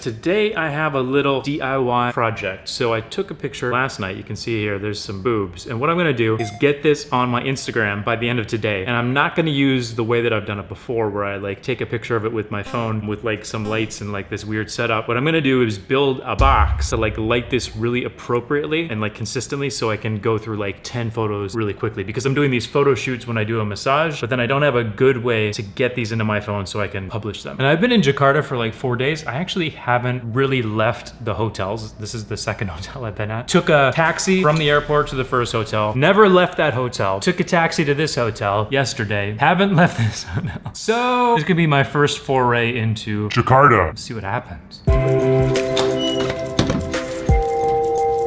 Today I have a little DIY project. So I took a picture last night. You can see here, there's some boobs. And what I'm gonna do is get this on my Instagram by the end of today. And I'm not gonna use the way that I've done it before where I like take a picture of it with my phone with like some lights and like this weird setup. What I'm gonna do is build a box to like light this really appropriately and like consistently so I can go through like 10 photos really quickly, because I'm doing these photo shoots when I do a massage, but then I don't have a good way to get these into my phone so I can publish them. And I've been in Jakarta for like 4 days. I actually haven't really left the hotels. This is the second hotel I've been at. Took a taxi from the airport to the first hotel. Never left that hotel. Took a taxi to this hotel yesterday. Haven't left this hotel. So this could be my first foray into Jakarta. Let's see what happens.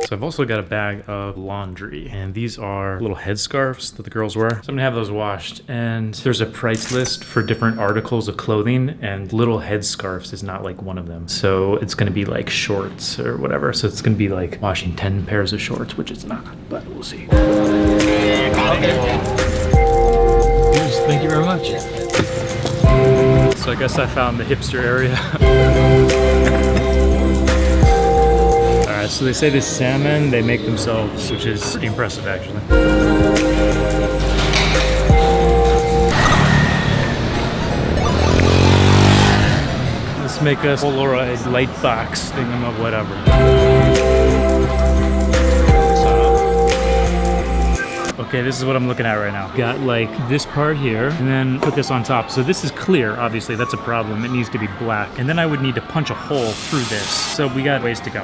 So I've also got a bag of laundry, and these are little headscarves that the girls wear. So I'm gonna have those washed, and there's a price list for different articles of clothing, and little headscarves is not like one of them. So it's gonna be like shorts or whatever. So it's gonna be like washing 10 pairs of shorts, which it's not, but we'll see. Okay. Yes, thank you very much. So I guess I found the hipster area. So they say this salmon, they make themselves, which is pretty impressive actually. Let's make a Polaroid light box thing of whatever. Okay, this is what I'm looking at right now. Got like this part here, and then put this on top. So this is clear, obviously, that's a problem. It needs to be black. And then I would need to punch a hole through this. So we got ways to go.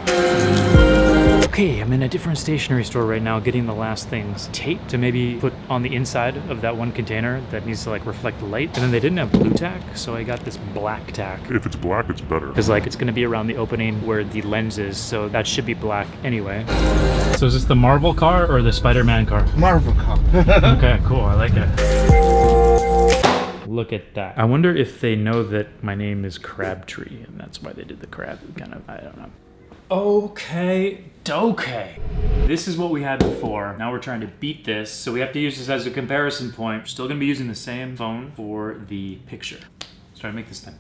Okay, I'm in a different stationery store right now getting the last things. Tape to maybe put on the inside of that one container that needs to like reflect the light. And then they didn't have blue tack, so I got this black tack. If it's black, it's better. Because like it's gonna be around the opening where the lens is, so that should be black anyway. So is this the Marvel car or the Spider-Man car? Marvel car. Okay, cool, I like it. Look at that. I wonder if they know that my name is Crabtree, and that's why they did the crab kind of, I don't know. Okay. This is what we had before. Now we're trying to beat this, so we have to use this as a comparison point. We're still gonna be using the same phone for the picture. Let's try to make this thing.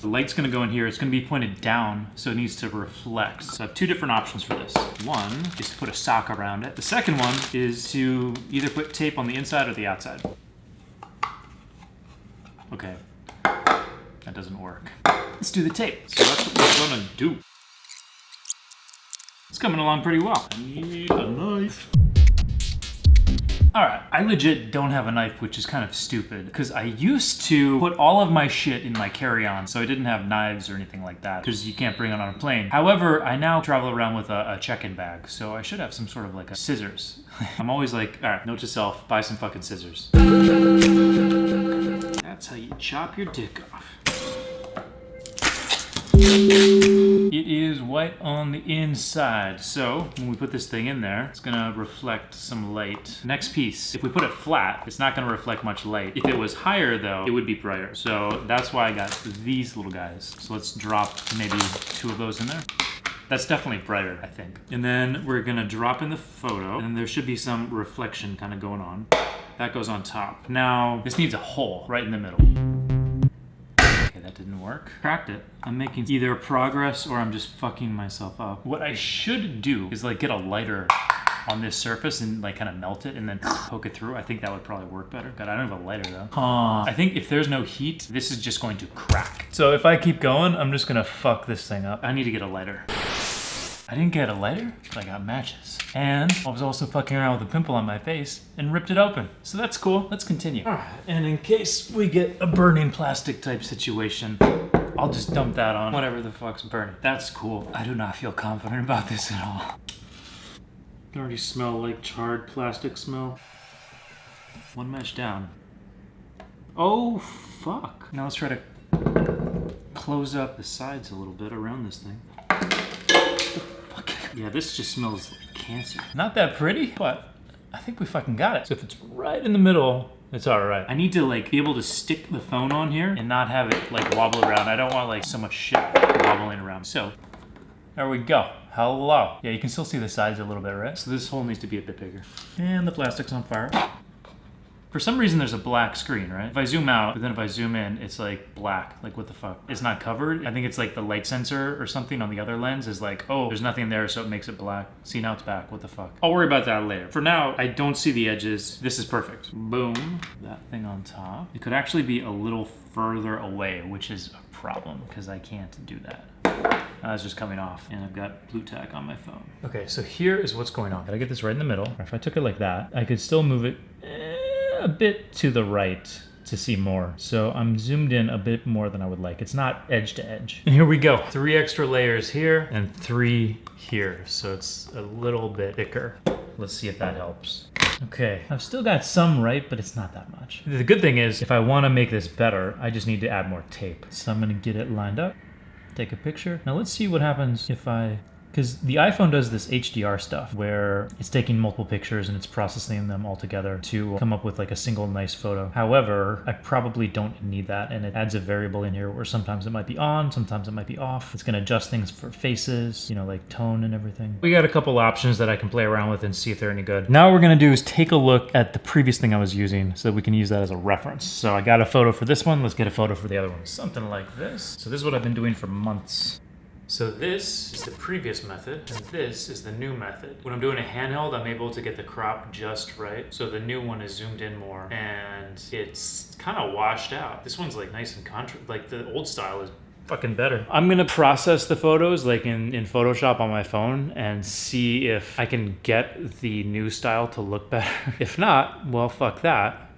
The light's gonna go in here. It's gonna be pointed down, so it needs to reflect. So I have two different options for this. One is to put a sock around it. The second one is to either put tape on the inside or the outside. Okay, that doesn't work. Let's do the tape. So that's what we're gonna do. It's coming along pretty well. I need a knife. All right, I legit don't have a knife, which is kind of stupid, because I used to put all of my shit in my carry-on, so I didn't have knives or anything like that, because you can't bring it on a plane. However, I now travel around with a check-in bag, so I should have some sort of like a scissors. I'm always like, all right, note to self, buy some fucking scissors. That's how you chop your dick off. It is white on the inside, so when we put this thing in there, it's gonna reflect some light. Next piece, if we put it flat, it's not gonna reflect much light. If it was higher though, it would be brighter. So that's why I got these little guys. So let's drop maybe 2 of those in there. That's definitely brighter, I think. And then we're gonna drop in the photo, and there should be some reflection kind of going on. That goes on top. Now, this needs a hole right in the middle. That didn't work. Cracked it. I'm making either progress or I'm just fucking myself up. What I should do is like get a lighter on this surface and like kind of melt it and then poke it through. I think that would probably work better. God, I don't have a lighter though. I think if there's no heat, this is just going to crack. So if I keep going, I'm just gonna fuck this thing up. I need to get a lighter. I didn't get a lighter, but I got matches. And I was also fucking around with a pimple on my face and ripped it open. So that's cool, let's continue. All right, and in case we get a burning plastic type situation, I'll just dump that on whatever the fuck's burning. That's cool. I do not feel confident about this at all. I can already smell like charred plastic smell. One mesh down. Oh, fuck. Now let's try to close up the sides a little bit around this thing. Yeah, this just smells like cancer. Not that pretty, but I think we fucking got it. So if it's right in the middle, it's all right. I need to like be able to stick the phone on here and not have it like wobble around. I don't want like so much shit wobbling around. So there we go. Hello. Yeah, you can still see the sides a little bit, right? So this hole needs to be a bit bigger. And the plastic's on fire. For some reason, there's a black screen, right? If I zoom out, but then if I zoom in, it's like black. Like, what the fuck? It's not covered. I think it's like the light sensor or something on the other lens is like, oh, there's nothing there, so it makes it black. See, now it's back. What the fuck? I'll worry about that later. For now, I don't see the edges. This is perfect. Boom. That thing on top. It could actually be a little further away, which is a problem because I can't do that. It's just coming off, and I've got blue tack on my phone. Okay, so here is what's going on. Gotta get this right in the middle. Or if I took it like that, I could still move it a bit to the right to see more. So I'm zoomed in a bit more than I would like. It's not edge to edge. And here we go. 3 extra layers here and 3 here. So it's a little bit thicker. Let's see if that helps. Okay, I've still got some right, but it's not that much. The good thing is, if I want to make this better, I just need to add more tape. So I'm gonna get it lined up, take a picture. Now let's see what happens if because the iPhone does this HDR stuff where it's taking multiple pictures and it's processing them all together to come up with like a single nice photo. However, I probably don't need that, and it adds a variable in here where sometimes it might be on, sometimes it might be off. It's gonna adjust things for faces, you know, like tone and everything. We got a couple options that I can play around with and see if they're any good. Now what we're gonna do is take a look at the previous thing I was using so that we can use that as a reference. So I got a photo for this one, let's get a photo for the other one. Something like this. So this is what I've been doing for months. So this is the previous method, and this is the new method. When I'm doing a handheld, I'm able to get the crop just right. So the new one is zoomed in more, and it's kind of washed out. This one's like nice and like the old style is fucking better. I'm gonna process the photos like in Photoshop on my phone and see if I can get the new style to look better. If not, well, fuck that.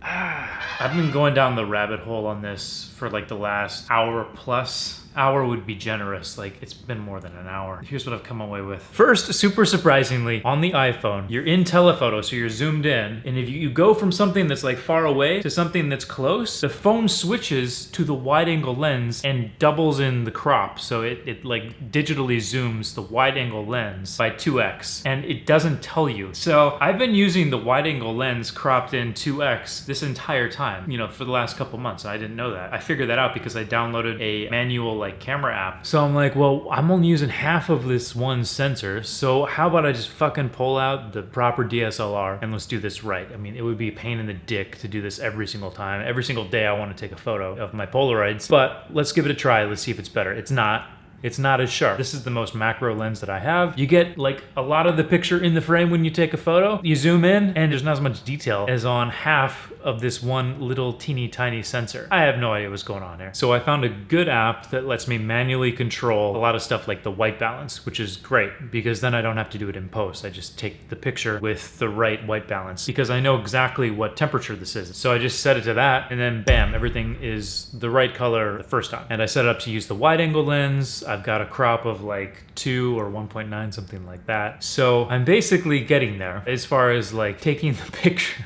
I've been going down the rabbit hole on this for like the last hour plus. Hour would be generous, like it's been more than an hour. Here's what I've come away with. First, super surprisingly, on the iPhone, you're in telephoto, so you're zoomed in, and if you go from something that's like far away to something that's close, the phone switches to the wide angle lens and doubles in the crop. So it like digitally zooms the wide angle lens by 2x, and it doesn't tell you. So I've been using the wide angle lens cropped in 2x this entire time, you know, for the last couple months. I didn't know that. I figured that out because I downloaded a manual like camera app. So I'm like, well, I'm only using half of this one sensor, so how about I just fucking pull out the proper DSLR and let's do this right. I mean, it would be a pain in the dick to do this every single time. Every single day I want to take a photo of my Polaroids, but let's give it a try. Let's see if it's better. It's not as sharp. This is the most macro lens that I have. You get like a lot of the picture in the frame when you take a photo. You zoom in and there's not as much detail as on half of this one little teeny tiny sensor. I have no idea what's going on there. So I found a good app that lets me manually control a lot of stuff like the white balance, which is great because then I don't have to do it in post. I just take the picture with the right white balance because I know exactly what temperature this is. So I just set it to that and then bam, everything is the right color the first time. And I set it up to use the wide angle lens. I've got a crop of like 2 or 1.9, something like that. So I'm basically getting there as far as like taking the picture.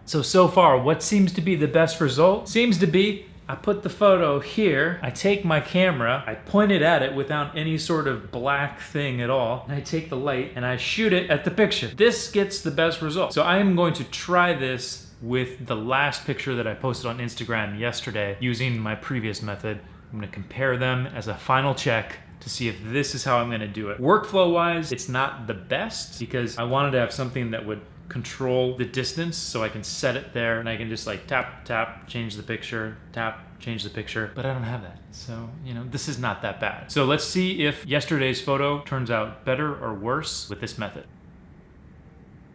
So far, what seems to be the best result seems to be I put the photo here, I take my camera, I point it at it without any sort of black thing at all, and I take the light and I shoot it at the picture. This gets the best result. So I am going to try this with the last picture that I posted on Instagram yesterday using my previous method. I'm gonna compare them as a final check to see if this is how I'm gonna do it. Workflow-wise, it's not the best because I wanted to have something that would control the distance so I can set it there and I can just like tap, tap, change the picture, tap, change the picture, but I don't have that. So, you know, this is not that bad. So let's see if yesterday's photo turns out better or worse with this method.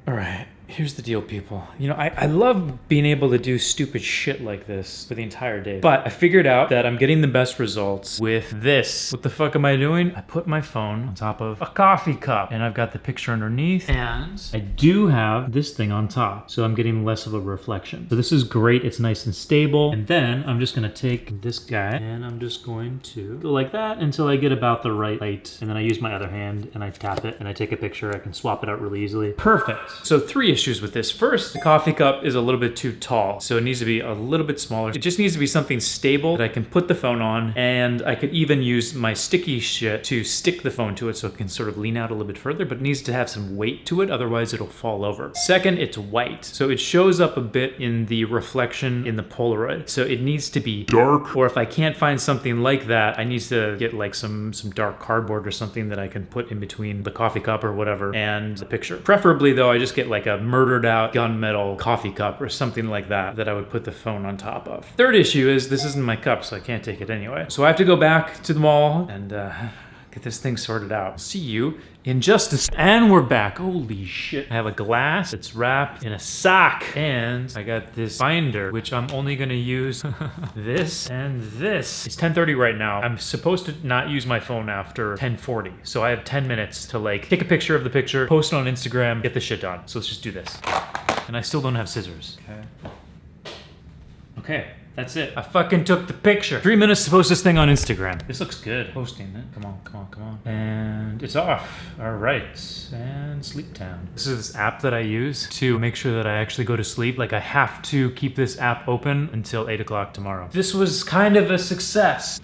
All right, here's the deal, people. You know, I love being able to do stupid shit like this for the entire day, but I figured out that I'm getting the best results with this. What the fuck am I doing? I put my phone on top of a coffee cup and I've got the picture underneath and I do have this thing on top. So I'm getting less of a reflection. So this is great. It's nice and stable. And then I'm just gonna take this guy and I'm just going to go like that until I get about the right height. And then I use my other hand and I tap it and I take a picture. I can swap it out really easily. Perfect. So 3 issues with this. First, the coffee cup is a little bit too tall, so it needs to be a little bit smaller. It just needs to be something stable that I can put the phone on, and I could even use my sticky shit to stick the phone to it so it can sort of lean out a little bit further, but it needs to have some weight to it, otherwise it'll fall over. Second, it's white, so it shows up a bit in the reflection in the Polaroid, so it needs to be dark, or if I can't find something like that, I need to get like some dark cardboard or something that I can put in between the coffee cup or whatever and the picture. Preferably though, I just get like a murdered out gunmetal coffee cup or something like that I would put the phone on top of. Third issue is this isn't my cup, so I can't take it anyway. So I have to go back to the mall and get this thing sorted out. See you in just a second. And we're back. Holy shit. I have a glass. It's wrapped in a sock. And I got this binder, which I'm only gonna use this and this. It's 10:30 right now. I'm supposed to not use my phone after 10:40. So I have 10 minutes to like take a picture of the picture, post it on Instagram, get the shit done. So let's just do this. And I still don't have scissors. Okay. That's it. I fucking took the picture. 3 minutes to post this thing on Instagram. This looks good. Posting it. Come on, come on, come on. And it's off. All right. And Sleep Town. This is this app that I use to make sure that I actually go to sleep. Like I have to keep this app open until 8 o'clock tomorrow. This was kind of a success.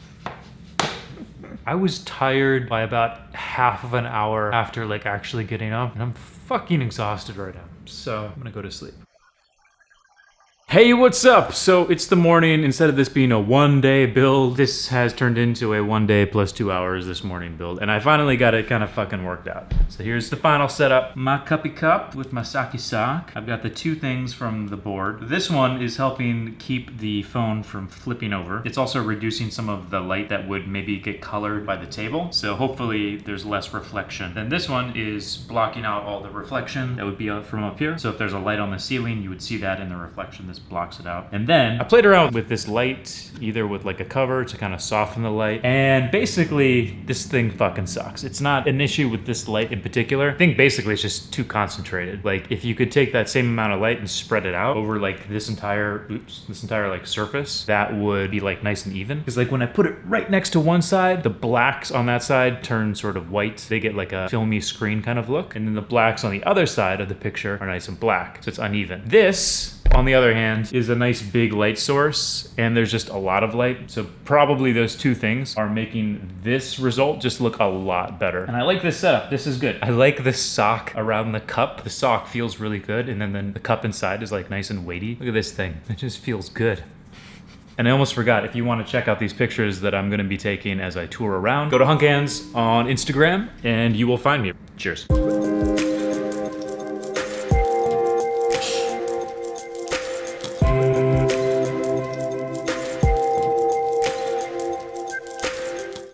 I was tired by about half of an hour after like actually getting up, and I'm fucking exhausted right now. So I'm gonna go to sleep. Hey, what's up? So it's the morning. Instead of this being a 1-day build, this has turned into a 1 day plus 2 hours this morning build. And I finally got it kind of fucking worked out. So here's the final setup. My cuppy cup with my sake sock. I've got the two things from the board. This one is helping keep the phone from flipping over. It's also reducing some of the light that would maybe get colored by the table. So hopefully there's less reflection. Then this one is blocking out all the reflection that would be out from up here. So if there's a light on the ceiling, you would see that in the reflection. This blocks it out. And then I played around with this light, either with like a cover to kind of soften the light. And basically this thing fucking sucks. It's not an issue with this light in particular. I think basically it's just too concentrated. Like if you could take that same amount of light and spread it out over like this entire like surface, that would be like nice and even. Because like when I put it right next to one side, the blacks on that side turn sort of white. They get like a filmy screen kind of look. And then the blacks on the other side of the picture are nice and black. So it's uneven. This, on the other hand, is a nice big light source, and there's just a lot of light. So probably those two things are making this result just look a lot better. And I like this setup. This is good. I like the sock around the cup. The sock feels really good, and then the cup inside is like nice and weighty. Look at this thing. It just feels good. And I almost forgot, if you want to check out these pictures that I'm going to be taking as I tour around, go to Hunkhands on Instagram, and you will find me. Cheers.